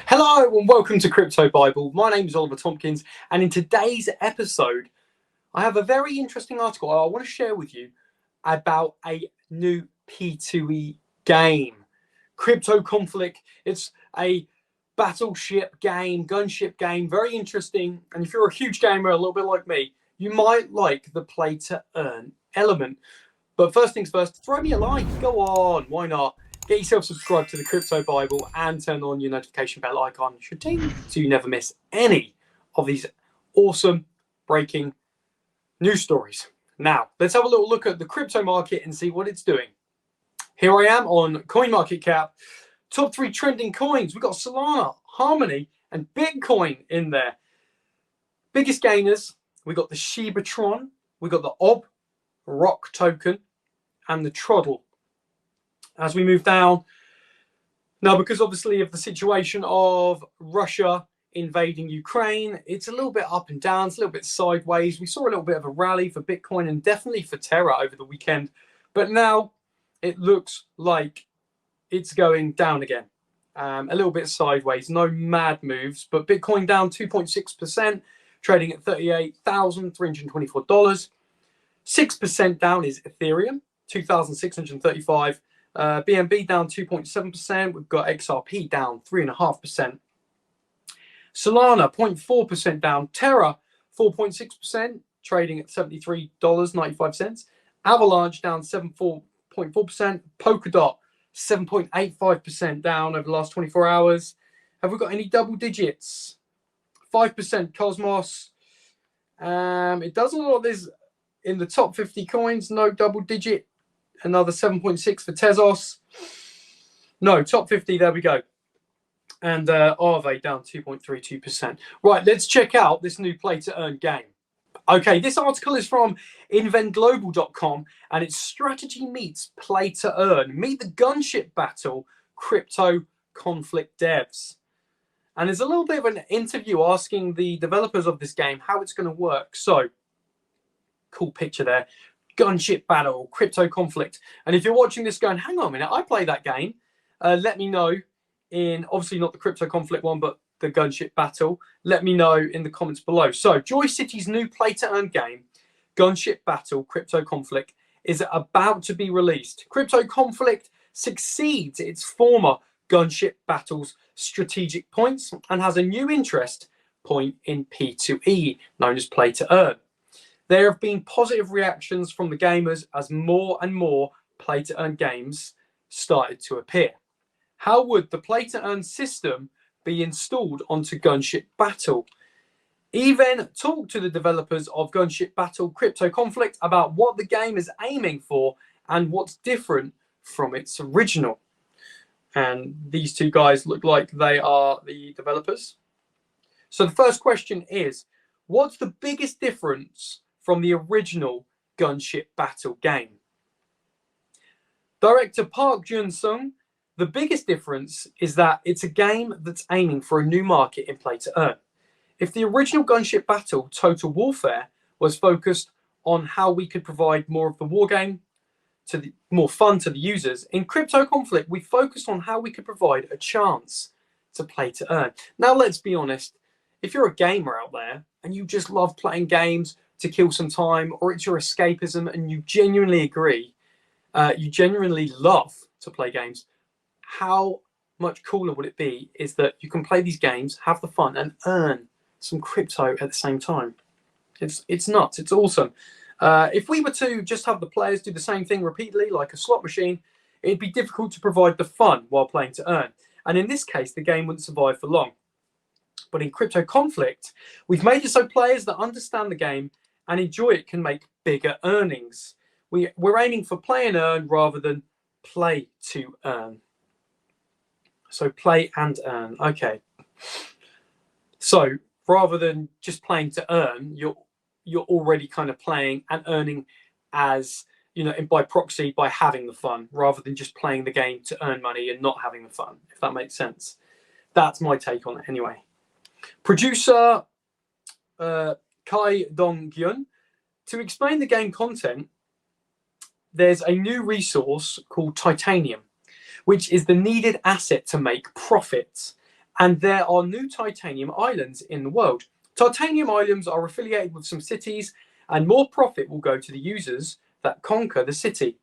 Hello and welcome to Crypto Bible. My name is Oliver Tompkins, and in today's episode, I have a very interesting article I want to share with you about a new P2E game, Crypto Conflict. It's a battleship game, gunship game, very interesting. And if you're a huge gamer, a little bit like me, you might like the play to earn element. But first things first, throw me a like. Go on, why not? Get yourself subscribed to the Crypto Bible and turn on your notification bell icon, so you never miss any of these awesome breaking news stories. Now, let's have a little look at the crypto market and see what it's doing. Here I am on CoinMarketCap. Top 3 trending coins. We've got Solana, Harmony, and Bitcoin in there. Biggest gainers, we got the Shibatron, we got the OB, Rock token, and the Troddle. As we move down, now because obviously of the situation of Russia invading Ukraine, it's a little bit up and down, it's a little bit sideways. We saw a little bit of a rally for Bitcoin and definitely for Terra over the weekend, but now it looks like it's going down again. A little bit sideways, no mad moves, but Bitcoin down 2.6%, trading at $38,324. 6% down is Ethereum, 2,635. BNB down 2.7%. We've got XRP down 3.5%. Solana 0.4% down. Terra 4.6%, trading at $73.95. Avalanche down 7.4%. Polkadot 7.85% down over the last 24 hours. Have we got any double digits? 5% Cosmos. It doesn't look like there's in the top 50 coins, no double digit. Another 7.6 for Tezos. No, top 50, there we go. And Aave down 2.32%. Right, let's check out this new play to earn game. Okay, this article is from inventglobal.com and it's strategy meets play to earn. Meet the Gunship Battle Crypto Conflict devs. And there's a little bit of an interview asking the developers of this game how it's going to work. So, cool picture there. Gunship Battle, Crypto Conflict. And if you're watching this going, hang on a minute, I play that game, let me know in, obviously not the Crypto Conflict one, but the Gunship Battle. Let me know in the comments below. So Joycity's new play-to-earn game, Gunship Battle, Crypto Conflict, is about to be released. Crypto Conflict succeeds its former Gunship Battle's strategic points and has a new interest point in P2E, known as play-to-earn. There have been positive reactions from the gamers as more and more play-to-earn games started to appear. How would the play-to-earn system be installed onto Gunship Battle? Even talked to the developers of Gunship Battle Crypto Conflict about what the game is aiming for and what's different from its original. And these two guys look like they are the developers. So the first question is, what's the biggest difference from the original Gunship Battle game? Director Park Jun-sung, the biggest difference is that it's a game that's aiming for a new market in play to earn. If the original Gunship Battle Total Warfare was focused on how we could provide more of the war game, more fun to the users, in Crypto Conflict we focused on how we could provide a chance to play to earn. Now let's be honest, if you're a gamer out there and you just love playing games to kill some time, or it's your escapism and you genuinely agree, you genuinely love to play games, how much cooler would it be is that you can play these games, have the fun, and earn some crypto at the same time. It's nuts. It's awesome. If we were to just have the players do the same thing repeatedly, like a slot machine, it'd be difficult to provide the fun while playing to earn. And in this case, the game wouldn't survive for long. But in Crypto Conflict, we've made it so players that understand the game and enjoy it can make bigger earnings. We're aiming for play and earn rather than play to earn. So play and earn. Okay. So rather than just playing to earn, you're already kind of playing and earning as, you know, by proxy, by having the fun, rather than just playing the game to earn money and not having the fun, if that makes sense. That's my take on it anyway. Producer Kai Dong-gyun, to explain the game content, there's a new resource called Titanium, which is the needed asset to make profits. And there are new titanium islands in the world. Titanium islands are affiliated with some cities, and more profit will go to the users that conquer the city.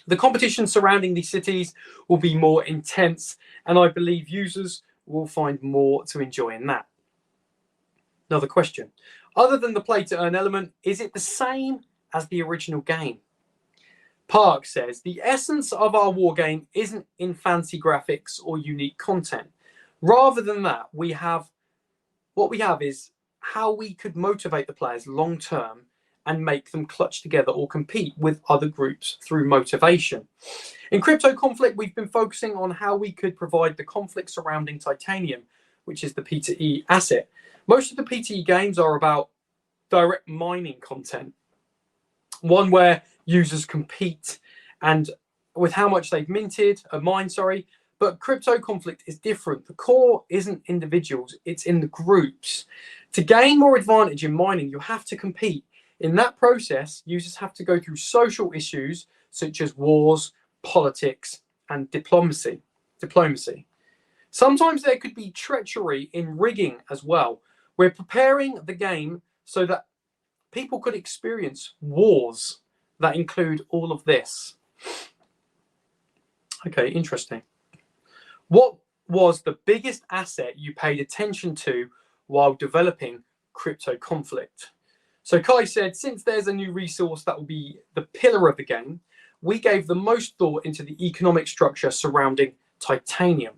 The competition surrounding these cities will be more intense, and I believe users will find more to enjoy in that. Another question. Other than the play to earn element, is it the same as the original game? Park says, the essence of our war game isn't in fancy graphics or unique content. Rather than that, what we have is how we could motivate the players long term and make them clutch together or compete with other groups through motivation. In Crypto Conflict, we've been focusing on how we could provide the conflict surrounding titanium, which is the P2E asset. Most of the P2E games are about direct mining content, one where users compete and with how much they've mined, but Crypto Conflict is different. The core isn't individuals, it's in the groups. To gain more advantage in mining, you have to compete. In that process, users have to go through social issues such as wars, politics, and diplomacy. Sometimes there could be treachery in rigging as well. We're preparing the game so that people could experience wars that include all of this. Okay, interesting. What was the biggest asset you paid attention to while developing Crypto Conflict? So Kai said, since there's a new resource that will be the pillar of the game, we gave the most thought into the economic structure surrounding titanium.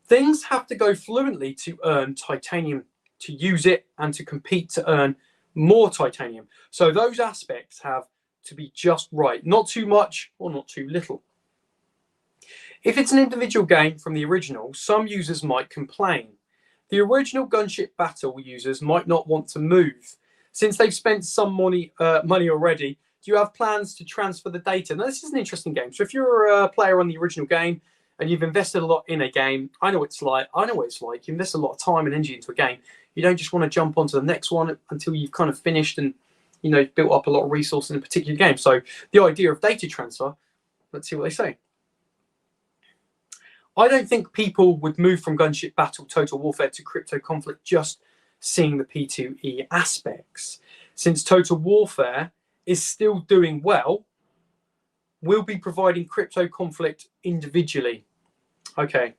Things have to go fluently to earn titanium, to use it, and to compete to earn more titanium. So those aspects have to be just right, not too much or not too little. If it's an individual game from the original, some users might complain. The original Gunship Battle users might not want to move. Since they've spent some money already, do you have plans to transfer the data? Now, this is an interesting game. So if you're a player on the original game and you've invested a lot in a game, I know what it's like. You invest a lot of time and energy into a game. You don't just want to jump onto the next one until you've kind of finished and built up a lot of resources in a particular game. So the idea of data transfer, let's see what they say. I don't think people would move from Gunship Battle, Total Warfare to Crypto Conflict just seeing the P2E aspects. Since Total Warfare is still doing well, we'll be providing Crypto Conflict individually. Okay.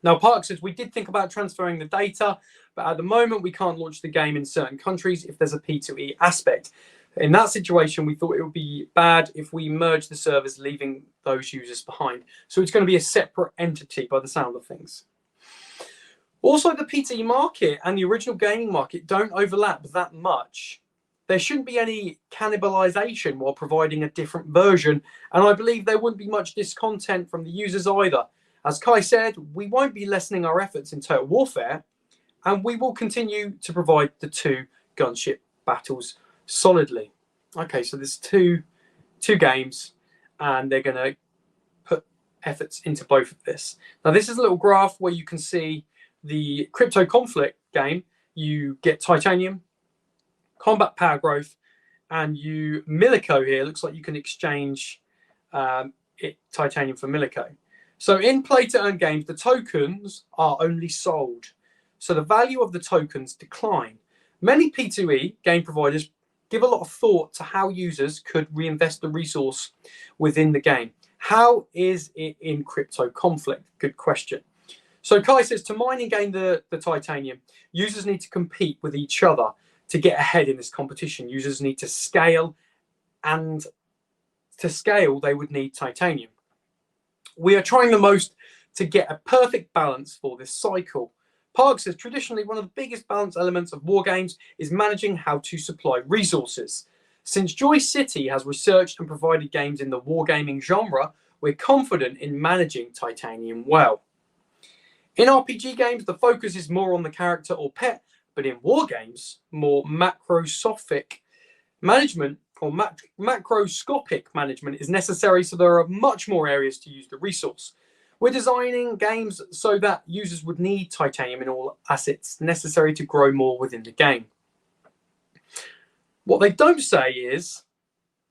Now, Park says, we did think about transferring the data, but at the moment we can't launch the game in certain countries if there's a P2E aspect. In that situation, we thought it would be bad if we merge the servers, leaving those users behind. So it's going to be a separate entity by the sound of things. Also, the P2E market and the original gaming market don't overlap that much. There shouldn't be any cannibalization while providing a different version, and I believe there wouldn't be much discontent from the users either. As Kai said, we won't be lessening our efforts in Total Warfare, and we will continue to provide the two Gunship Battles solidly. Okay, so there's two games, and they're going to put efforts into both of this. Now, this is a little graph where you can see the Crypto Conflict game. You get titanium, combat power growth, and Milico here. Looks like you can exchange titanium for Milico. So in play to earn games, the tokens are only sold. So the value of the tokens decline. Many P2E game providers give a lot of thought to how users could reinvest the resource within the game. How is it in Crypto Conflict? Good question. So Kai says, to mine and gain the titanium, users need to compete with each other to get ahead in this competition. Users need to scale, and to scale, they would need titanium. We are trying the most to get a perfect balance for this cycle. Park says, traditionally, one of the biggest balance elements of war games is managing how to supply resources. Since Joycity has researched and provided games in the wargaming genre, we're confident in managing titanium well. In RPG games, the focus is more on the character or pet, but in war games, more macroscopic management or macroscopic management is necessary, so there are much more areas to use the resource. We're designing games so that users would need titanium in all assets necessary to grow more within the game. What they don't say is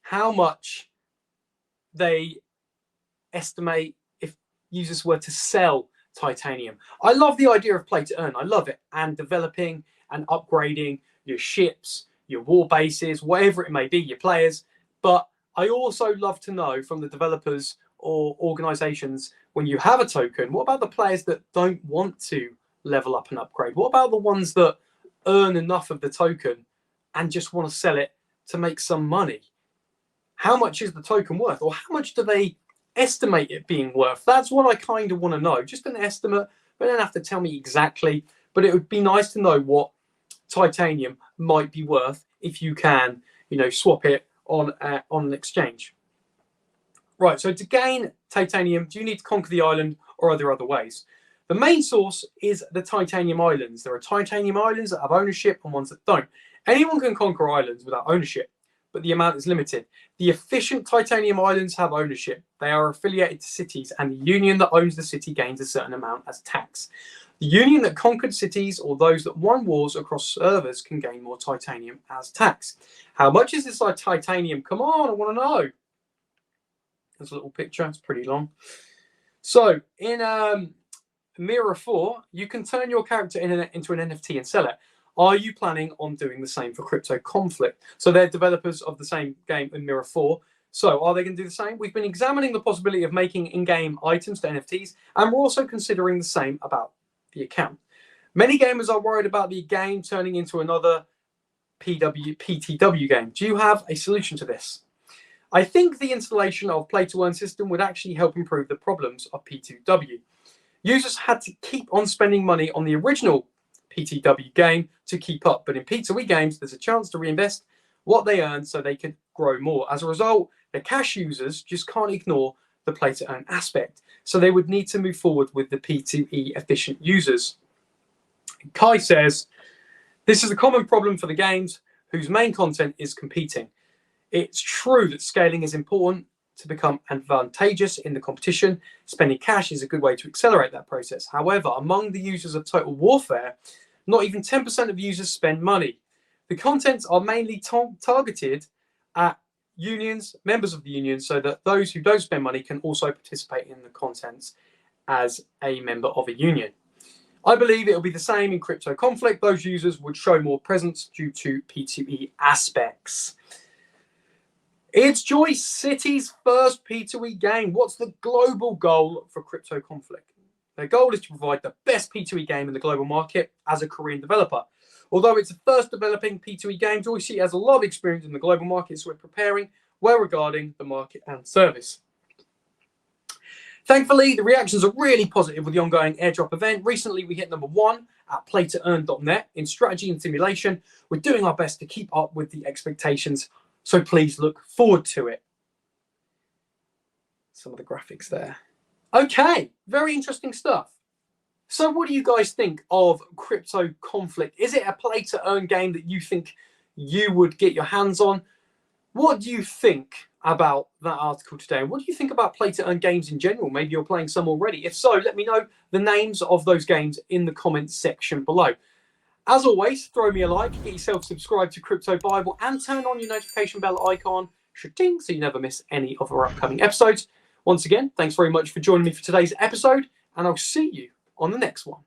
how much they estimate if users were to sell titanium. I love the idea of play to earn. I love it. And developing and upgrading your ships, your war bases, whatever it may be, your players. But I also love to know from the developers or organizations, when you have a token, what about the players that don't want to level up and upgrade? What about the ones that earn enough of the token and just want to sell it to make some money? How much is the token worth, or how much do they estimate it being worth? That's what I kind of want to know. Just an estimate, but don't have to tell me exactly. But it would be nice to know what titanium might be worth if you can, swap it on an exchange. Right, so to gain titanium, do you need to conquer the island, or are there other ways? The main source is the titanium islands. There are titanium islands that have ownership and ones that don't. Anyone can conquer islands without ownership, but the amount is limited. The efficient titanium islands have ownership. They are affiliated to cities, and the union that owns the city gains a certain amount as tax. The union that conquered cities, or those that won wars across servers, can gain more titanium as tax. How much is this titanium? Come on, I want to know. There's a little picture. It's pretty long. So in Mirror 4, you can turn your character into an NFT and sell it. Are you planning on doing the same for Crypto Conflict? So they're developers of the same game in Mirror 4. So are they going to do the same? We've been examining the possibility of making in-game items to NFTs, and we're also considering the same about the account. Many gamers are worried about the game turning into another PTW game. Do you have a solution to this? I think the installation of play-to-earn system would actually help improve the problems of P2W. Users had to keep on spending money on the original PTW game to keep up, but in P2E games, there's a chance to reinvest what they earn so they could grow more. As a result, the cash users just can't ignore the play-to-earn aspect, so they would need to move forward with the P2E efficient users. Kai says, this is a common problem for the games whose main content is competing. It's true that scaling is important to become advantageous in the competition. Spending cash is a good way to accelerate that process. However, among the users of Total Warfare, not even 10% of users spend money. The contents are mainly targeted at unions, members of the union, so that those who don't spend money can also participate in the contents as a member of a union. I believe it will be the same in Crypto Conflict. Those users would show more presence due to P2E aspects. It's Joycity's first P2E game. What's the global goal for Crypto Conflict? Their goal is to provide the best P2E game in the global market as a Korean developer. Although it's the first developing P2E game, Joycity has a lot of experience in the global market, so we're preparing well regarding the market and service. Thankfully, the reactions are really positive with the ongoing airdrop event. Recently, we hit #1 at play2earn.net in strategy and simulation. We're doing our best to keep up with the expectations, so please look forward to it. Some of the graphics there. Okay, very interesting stuff. So what do you guys think of Crypto Conflict? Is it a play-to-earn game that you think you would get your hands on? What do you think about that article today? And what do you think about play-to-earn games in general? Maybe you're playing some already. If so, let me know the names of those games in the comments section below. As always, throw me a like, get yourself subscribed to Crypto Bible, and turn on your notification bell icon, so you never miss any of our upcoming episodes. Once again, thanks very much for joining me for today's episode, and I'll see you on the next one.